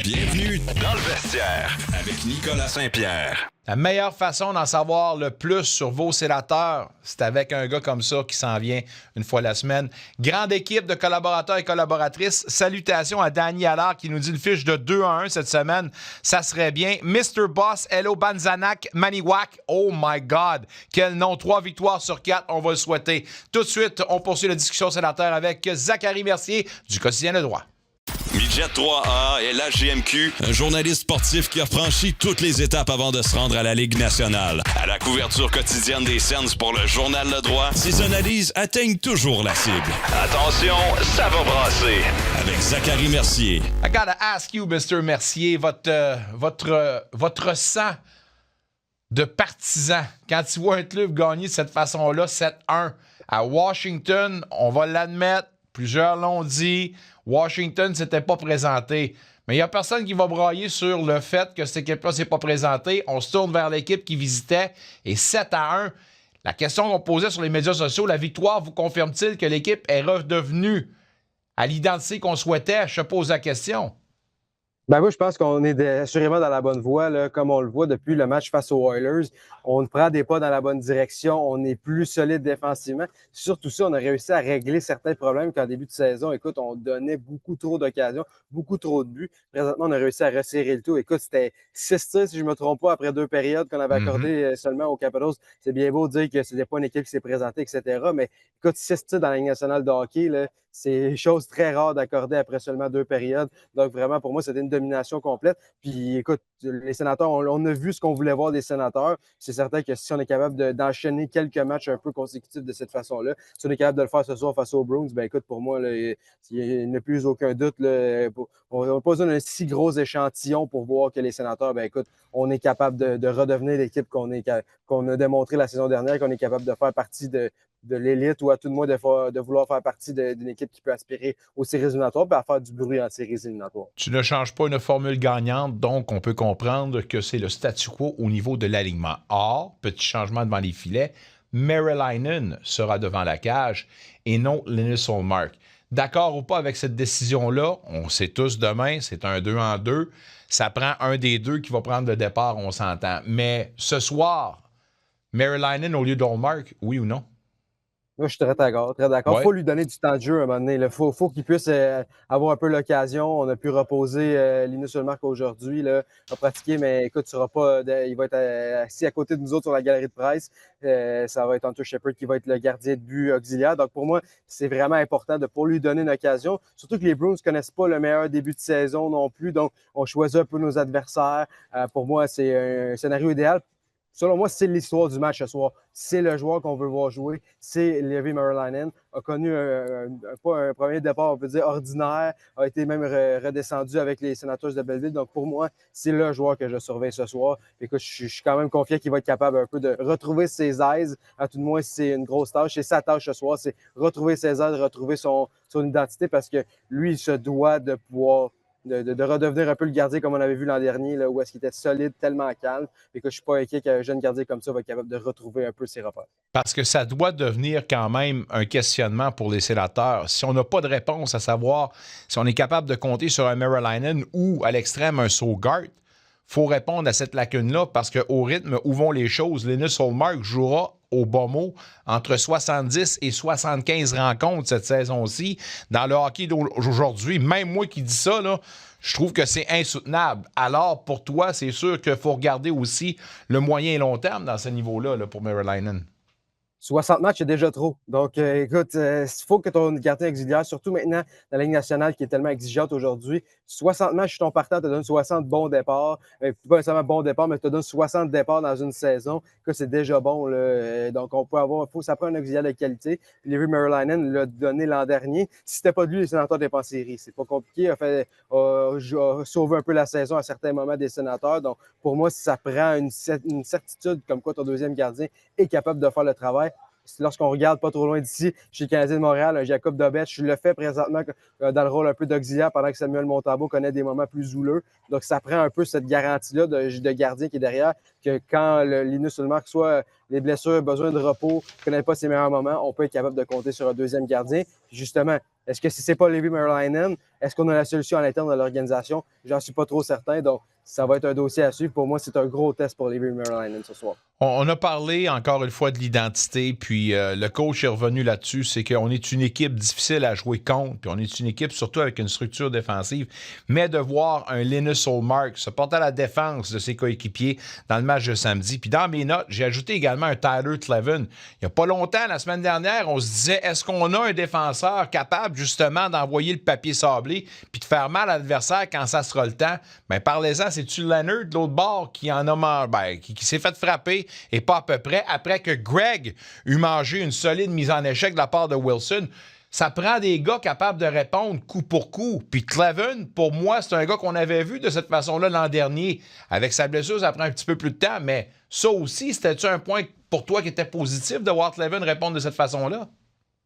Bienvenue dans le vestiaire avec Nicolas Saint-Pierre. La meilleure façon d'en savoir le plus sur vos sénateurs, c'est avec un gars comme ça qui s'en vient une fois la semaine. Grande équipe de collaborateurs et collaboratrices. Salutations à Danny Allard qui nous dit une fiche de 2-1 cette semaine. Ça serait bien. Mr. Boss, Hello Banzanac, Maniwak. Oh my God! Quel nom! 3 victoires sur 4, on va le souhaiter. Tout de suite, on poursuit la discussion sénateur avec Zachary Mercier du Quotidien Le Droit. Midget 3A et la GMQ, un journaliste sportif qui a franchi toutes les étapes avant de se rendre à la Ligue nationale. À la couverture quotidienne des Sens pour le Journal Le Droit, ses analyses atteignent toujours la cible. Attention, ça va brasser. Avec Zachary Mercier. I gotta ask you, Mr. Mercier, votre sang de partisan, quand tu vois un club gagner de cette façon-là, 7-1, à Washington, on va l'admettre, plusieurs l'ont dit, Washington ne s'était pas présenté. Mais il n'y a personne qui va brailler sur le fait que cette équipe-là ne s'est pas présentée. On se tourne vers l'équipe qui visitait et 7-1. La question qu'on posait sur les médias sociaux, la victoire vous confirme-t-il que l'équipe est redevenue à l'identité qu'on souhaitait? Je pose la question. Ben moi, je pense qu'on est assurément dans la bonne voie, là, comme on le voit depuis le match face aux Oilers. On prend des pas dans la bonne direction, on est plus solide défensivement. Surtout ça, on a réussi à régler certains problèmes qu'en début de saison, écoute, on donnait beaucoup trop d'occasions, beaucoup trop de buts. Présentement, on a réussi à resserrer le tout. Écoute, c'était 6 tirs, si je ne me trompe pas, après 2 périodes qu'on avait accordées seulement aux Capitals. C'est bien beau de dire que c'était pas une équipe qui s'est présentée, etc. Mais écoute, 6 tirs dans la Ligue nationale de hockey, là, c'est chose très rare d'accorder après seulement 2 périodes. Donc, vraiment, pour moi, c'était une domination complète. Puis, écoute, les sénateurs, on a vu ce qu'on voulait voir des sénateurs. C'est certain que si on est capable d'enchaîner quelques matchs un peu consécutifs de cette façon-là, si on est capable de le faire ce soir face aux Bruins, ben écoute, pour moi, là, il n'y a plus aucun doute. Là, on n'a pas besoin d'un si gros échantillon pour voir que les sénateurs, ben écoute, on est capable de redevenir l'équipe qu'on a démontré la saison dernière, qu'on est capable de faire partie de l'élite ou à tout le moins de vouloir faire partie d'une équipe qui peut aspirer aux séries éliminatoires et à faire du bruit en séries éliminatoires. Tu ne changes pas une formule gagnante, donc on peut comprendre que c'est le statu quo au niveau de l'alignement. Or, petit changement devant les filets, Meriläinen sera devant la cage et non Linus Ullmark. D'accord ou pas avec cette décision-là, on sait tous demain, c'est un 2-2. Ça prend un des deux qui va prendre le départ, on s'entend. Mais ce soir, Meriläinen au lieu d'Ullmark, oui ou non? Moi, je suis très d'accord, très d'accord. Il Ouais. faut lui donner du temps de jeu à un moment donné. Il faut qu'il puisse avoir un peu l'occasion. On a pu reposer Linus Ullmark aujourd'hui. Là, a pratiqué, mais écoute, il va être assis à côté de nous autres sur la galerie de presse. Ça va être Hunter Shepard qui va être le gardien de but auxiliaire. Donc, pour moi, c'est vraiment important pour lui donner une occasion. Surtout que les Bruins ne connaissent pas le meilleur début de saison non plus. Donc, on choisit un peu nos adversaires. Pour moi, c'est un scénario idéal. Selon moi, c'est l'histoire du match ce soir. C'est le joueur qu'on veut voir jouer. C'est Leevi Meriläinen. A connu pas un premier départ, on peut dire, ordinaire. A été même redescendu avec les Senators de Belleville. Donc, pour moi, c'est le joueur que je surveille ce soir. Écoute, je suis quand même confiant qu'il va être capable un peu de retrouver ses aises. À tout de moins, c'est une grosse tâche. C'est sa tâche ce soir, c'est retrouver ses aises, retrouver son identité parce que lui, il se doit de pouvoir de redevenir un peu le gardien comme on avait vu l'an dernier, là, où est-ce qu'il était solide, tellement calme, et que je ne suis pas inquiet qu'un jeune gardien comme ça va être capable de retrouver un peu ses repères. Parce que ça doit devenir quand même un questionnement pour les sénateurs. Si on n'a pas de réponse à savoir si on est capable de compter sur un Meriläinen ou à l'extrême un Sogard, il faut répondre à cette lacune-là parce qu'au rythme où vont les choses, Linus Ullmark jouera au bas mot entre 70 et 75 rencontres cette saison-ci. Dans le hockey d'aujourd'hui, même moi qui dis ça, là, je trouve que c'est insoutenable. Alors, pour toi, c'est sûr qu'il faut regarder aussi le moyen et long terme dans ce niveau-là là, pour Meriläinen. 60 matchs, c'est déjà trop. Donc, écoute, il faut que ton gardien auxiliaire, surtout maintenant dans la Ligue nationale qui est tellement exigeante aujourd'hui, 60 matchs sur ton partant te donne 60 bons départs. Pas nécessairement bons départs, mais te donne 60 départs dans une saison. Écoute, c'est déjà bon. Là. Donc, on peut avoir, ça prend un auxiliaire de qualité. Leevi Meriläinen l'a donné l'an dernier. Si c'était pas de lui, les sénateurs n'étaient pas en série. C'est pas compliqué. A sauvé un peu la saison à certains moments des sénateurs. Donc, pour moi, ça prend une certitude comme quoi ton deuxième gardien est capable de faire le travail. Lorsqu'on regarde pas trop loin d'ici, chez le Canadien de Montréal, Jacob Dobet, je le fais présentement dans le rôle un peu d'auxiliaire pendant que Samuel Montembeault connaît des moments plus houleux. Donc, ça prend un peu cette garantie-là de gardien qui est derrière, que quand Linus Ullmark soit les blessures, besoin de repos, ne connaît pas ses meilleurs moments, on peut être capable de compter sur un deuxième gardien. Puis justement, Est-ce que si c'est pas Levi Merlainen, est-ce qu'on a la solution à l'interne de l'organisation? J'en suis pas trop certain. Donc, ça va être un dossier à suivre. Pour moi, c'est un gros test pour Levi Merlainen ce soir. On a parlé encore une fois de l'identité, puis le coach est revenu là-dessus, c'est qu'on est une équipe difficile à jouer contre, puis on est une équipe surtout avec une structure défensive, mais de voir un Linus Ullmark se porter à la défense de ses coéquipiers dans le match de samedi. Puis dans mes notes, j'ai ajouté également un Tyler Kleven. Il n'y a pas longtemps, la semaine dernière, on se disait, est-ce qu'on a un défenseur capable justement d'envoyer le papier sablé puis de faire mal à l'adversaire quand ça sera le temps? Bien, parlez-en, c'est-tu Leonard de l'autre bord qui en a qui s'est fait frapper et pas à peu près, après que Greg eut mangé une solide mise en échec de la part de Wilson. Ça prend des gars capables de répondre coup pour coup. Puis Kleven, pour moi, c'est un gars qu'on avait vu de cette façon-là l'an dernier. Avec sa blessure, ça prend un petit peu plus de temps, mais ça aussi, c'était-tu un point pour toi qui était positif de voir Kleven répondre de cette façon-là?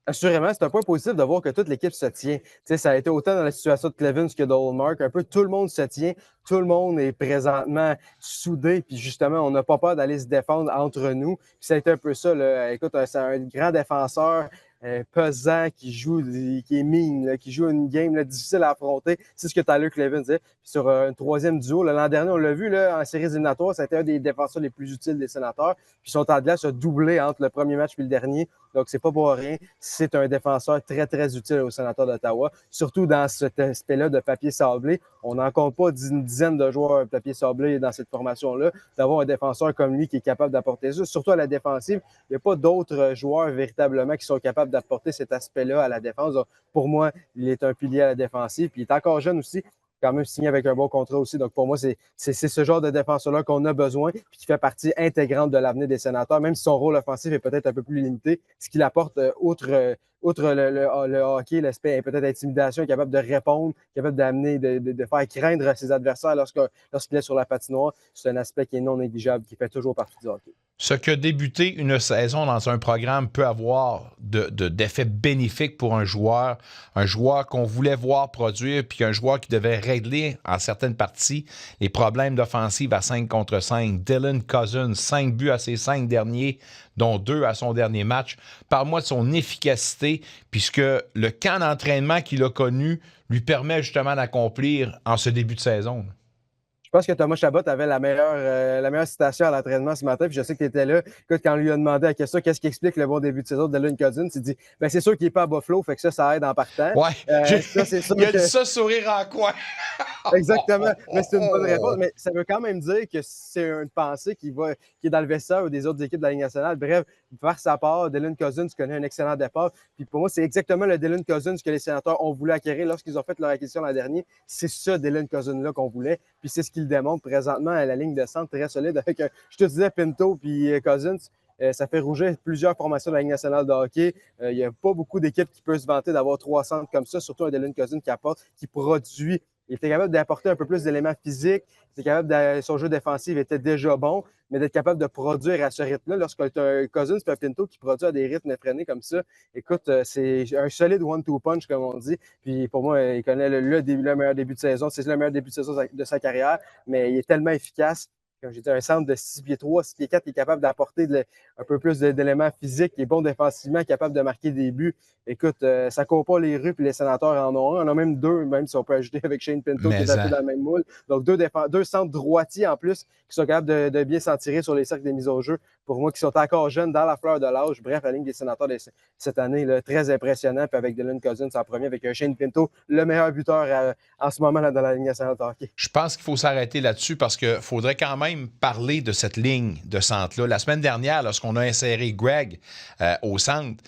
Assurément, c'est un point positif de voir que toute l'équipe se tient. Tu sais, ça a été autant dans la situation de Clevins que d'Ullmark. Un peu tout le monde se tient. Tout le monde est présentement soudé. Puis justement, on n'a pas peur d'aller se défendre entre nous. Puis ça a été un peu ça. Là. Écoute, c'est un grand défenseur pesant, qui est mean, là, qui joue une game là, difficile à affronter. C'est ce que Tyler Kleven disait. Puis sur un troisième duo, l'an dernier, on l'a vu là, en séries éliminatoires, ça a été un des défenseurs les plus utiles des Sénateurs. Puis son temps de glace a doublé entre le premier match et le dernier. Donc, c'est pas pour rien. C'est un défenseur très, très utile aux Sénateurs d'Ottawa. Surtout dans cet aspect-là de papier sablé. On n'en compte pas d'une dizaine de joueurs papier sablé dans cette formation-là. D'avoir un défenseur comme lui qui est capable d'apporter ça. Surtout à la défensive, il n'y a pas d'autres joueurs véritablement qui sont capables d'apporter cet aspect-là à la défense. Donc, pour moi, il est un pilier à la défensive. Puis il est encore jeune aussi, quand même signé avec un bon contrat aussi. Donc, pour moi, c'est ce genre de défenseur-là qu'on a besoin puis qui fait partie intégrante de l'avenir des Sénateurs, même si son rôle offensif est peut-être un peu plus limité. Ce qu'il apporte, outre le hockey, l'aspect est peut-être intimidation, capable de répondre, capable d'amener, de faire craindre ses adversaires lorsqu'il est sur la patinoire. C'est un aspect qui est non négligeable, qui fait toujours partie du hockey. Ce que débuter une saison dans un programme peut avoir d'effets bénéfiques pour un joueur qu'on voulait voir produire, puis un joueur qui devait régler en certaines parties les problèmes d'offensive à 5 contre 5. Dylan Cozens, 5 buts à ses 5 derniers, dont 2 à son dernier match. Parle-moi de son efficacité, puisque le camp d'entraînement qu'il a connu lui permet justement d'accomplir en ce début de saison. Je pense que Thomas Chabot avait la meilleure citation à l'entraînement ce matin, puis je sais que tu étais là. Écoute, quand on lui a demandé la question, qu'est-ce qui explique le bon début de saison de Dylan Cozens, il dit, ben c'est sûr qu'il n'est pas à Buffalo, fait que ça aide en partant. Ouais, c'est sûr il a dit ça sourire en coin. Exactement, mais c'est une bonne réponse. Mais ça veut quand même dire que c'est une pensée qui est dans le vestiaire ou des autres équipes de la Ligue nationale. Bref, faire sa part, Dylan Cozens connaît un excellent départ. Puis pour moi, c'est exactement le Dylan Cozens que les Sénateurs ont voulu acquérir lorsqu'ils ont fait leur acquisition l'an dernier. C'est ce Dylan Cozens-là qu'on voulait. Puis c'est ce qu'il démontre présentement à la ligne de centre très solide avec, je te disais, Pinto puis Cozens. Ça fait rougir plusieurs formations de la Ligue nationale de hockey. Il n'y a pas beaucoup d'équipes qui peuvent se vanter d'avoir 3 centres comme ça, surtout un Dylan Cozens qui apporte, qui produit. Il était capable d'apporter un peu plus d'éléments physiques. Son jeu défensif était déjà bon, mais d'être capable de produire à ce rythme-là, lorsque tu as un Cozens et un Pinto qui produit à des rythmes effrénés comme ça, écoute, c'est un solide one-two punch, comme on dit. Puis pour moi, il connaît le meilleur début de saison. C'est le meilleur début de saison de sa carrière, mais il est tellement efficace. Comme j'ai dit, un centre de 6 pieds 3, 6 pieds 4 qui est capable d'apporter un peu plus d'éléments physiques, qui est bon défensivement, capable de marquer des buts. Écoute, ça court pas les rues, puis les Sénateurs en ont un. On en a même 2, même si on peut ajouter avec Shane Pinto, qui est un peu dans le même moule. Donc, 2 centres droitiers en plus, qui sont capables de bien s'en tirer sur les cercles des mises au jeu. Pour moi, qui sont encore jeunes, dans la fleur de l'âge. Bref, la ligne des Sénateurs cette année, là, très impressionnant. Puis avec Dylan Cozens en premier, avec Shane Pinto, le meilleur buteur en ce moment là, dans la Ligue nationale de hockey. Je pense qu'il faut s'arrêter là-dessus parce qu'il faudrait quand même parler de cette ligne de centre-là. La semaine dernière, lorsqu'on a inséré Greg au centre,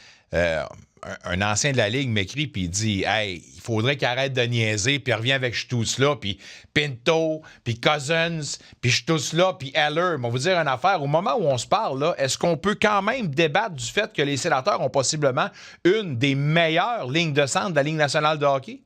un ancien de la Ligue m'écrit puis il dit « Hey, il faudrait qu'il arrête de niaiser, puis il revient avec Stützle, puis Pinto, puis Cozens, puis Stützle, puis Heller. » Mais on va vous dire une affaire. Au moment où on se parle, là, est-ce qu'on peut quand même débattre du fait que les Sénateurs ont possiblement une des meilleures lignes de centre de la Ligue nationale de hockey?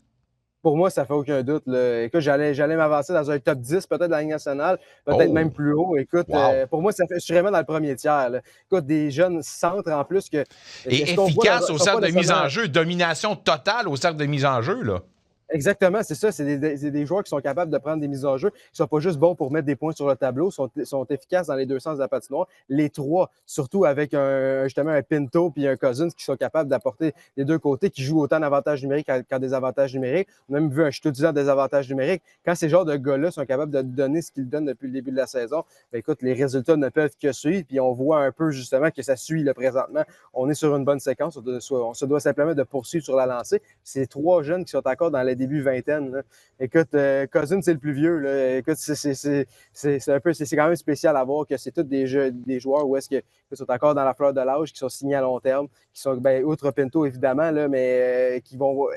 Pour moi, ça fait aucun doute. Là. Écoute, j'allais m'avancer dans un top 10 peut-être de la Ligue nationale, peut-être même plus haut. Écoute, pour moi, ça fait, je suis vraiment dans le premier tiers. Là. Écoute, des jeunes centres en plus que... Et efficace au cercle de mise en jeu, domination totale au cercle de mise en jeu, là. Exactement, c'est ça. C'est des joueurs qui sont capables de prendre des mises en jeu, qui ne sont pas juste bons pour mettre des points sur le tableau, sont efficaces dans les deux sens de la patinoire. Les trois, surtout avec justement un Pinto puis un Cousins qui sont capables d'apporter les deux côtés, qui jouent autant d'avantages numériques qu'en désavantages numériques. On a même vu un Stutzla désavantage numérique. Quand ces genres de gars-là sont capables de donner ce qu'ils donnent depuis le début de la saison, bien, écoute, les résultats ne peuvent que suivre. Puis on voit un peu justement que ça suit là, présentement. On est sur une bonne séquence. On se doit simplement de poursuivre sur la lancée. C'est trois jeunes qui sont encore dans les début vingtaine. Là. Écoute, Cousins, c'est le plus vieux. Là. Écoute, c'est quand même spécial à voir que c'est tous des joueurs où est-ce que sont encore dans la fleur de l'âge, qui sont signés à long terme, qui sont, bien, outre Pinto, évidemment, là, mais qui vont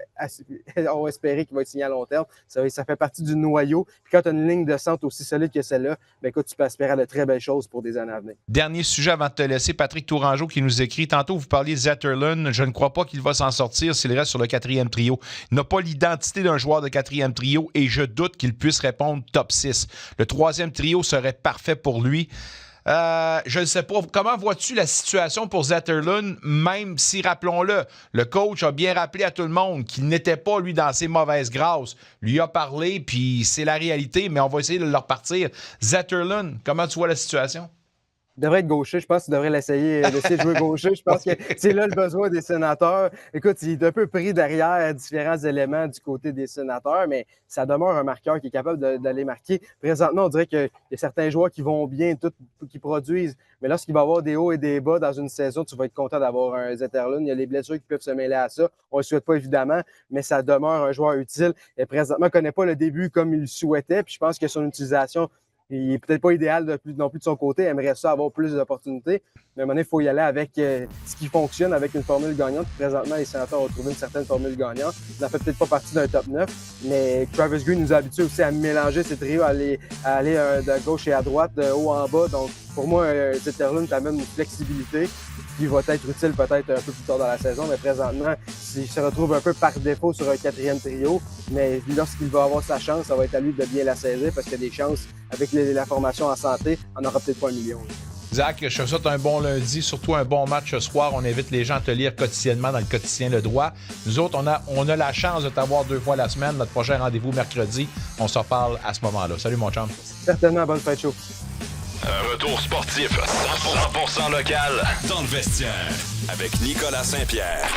on va espérer qu'ils vont être signés à long terme. Ça fait partie du noyau. Puis quand tu as une ligne de centre aussi solide que celle-là, bien, écoute, tu peux espérer à de très belles choses pour des années à venir. Dernier sujet avant de te laisser, Patrick Tourangeau qui nous écrit. Tantôt, vous parliez de Zetterlund. Je ne crois pas qu'il va s'en sortir s'il reste sur le 4e trio. Il n'a pas l'identité d'un joueur de 4e trio et je doute qu'il puisse répondre top 6. Le 3e trio serait parfait pour lui. Je ne sais pas. Comment vois-tu la situation pour Zetterlund, même si, rappelons-le, le coach a bien rappelé à tout le monde qu'il n'était pas, lui, dans ses mauvaises grâces. Lui a parlé, puis c'est la réalité, mais on va essayer de le repartir. Zetterlund, comment tu vois la situation? Il devrait être gaucher. Je pense qu'il devrait d'essayer de jouer gaucher. Je pense que c'est là le besoin des Sénateurs. Écoute, il est un peu pris derrière différents éléments du côté des Sénateurs, mais ça demeure un marqueur qui est capable d'aller marquer. Présentement, on dirait qu'il y a certains joueurs qui vont bien, qui produisent, mais lorsqu'il va y avoir des hauts et des bas dans une saison, tu vas être content d'avoir un Zetterlund. Il y a les blessures qui peuvent se mêler à ça. On ne le souhaite pas, évidemment, mais ça demeure un joueur utile. Et présentement, il ne connaît pas le début comme il le souhaitait, puis je pense que son utilisation il n'est peut-être pas idéal non plus de son côté. Il aimerait ça avoir plus d'opportunités. Mais à un moment donné, il faut y aller avec ce qui fonctionne, avec une formule gagnante. Présentement, les Sénateurs ont trouvé une certaine formule gagnante. Il n'en fait peut-être pas partie d'un top 9. Mais Travis Green nous a habitués aussi à mélanger ses trios, à aller de gauche et à droite, de haut en bas. Donc, pour moi, Zetterlund t'amène une flexibilité qui va être utile peut-être un peu plus tard dans la saison. Mais présentement, il se retrouve un peu par défaut sur un 4e trio. Mais lorsqu'il va avoir sa chance, ça va être à lui de bien la saisir parce qu'il y a des chances avec la formation en santé, on n'aura peut-être pas 1 million. Zach, je te souhaite un bon lundi, surtout un bon match ce soir. On invite les gens à te lire quotidiennement dans le quotidien Le Droit. Nous autres, on a la chance de t'avoir 2 fois la semaine. Notre prochain rendez-vous mercredi. On se reparle à ce moment-là. Salut mon chum. Certainement, bonne fête show. Un retour sportif 100% local dans le vestiaire avec Nicolas Saint-Pierre.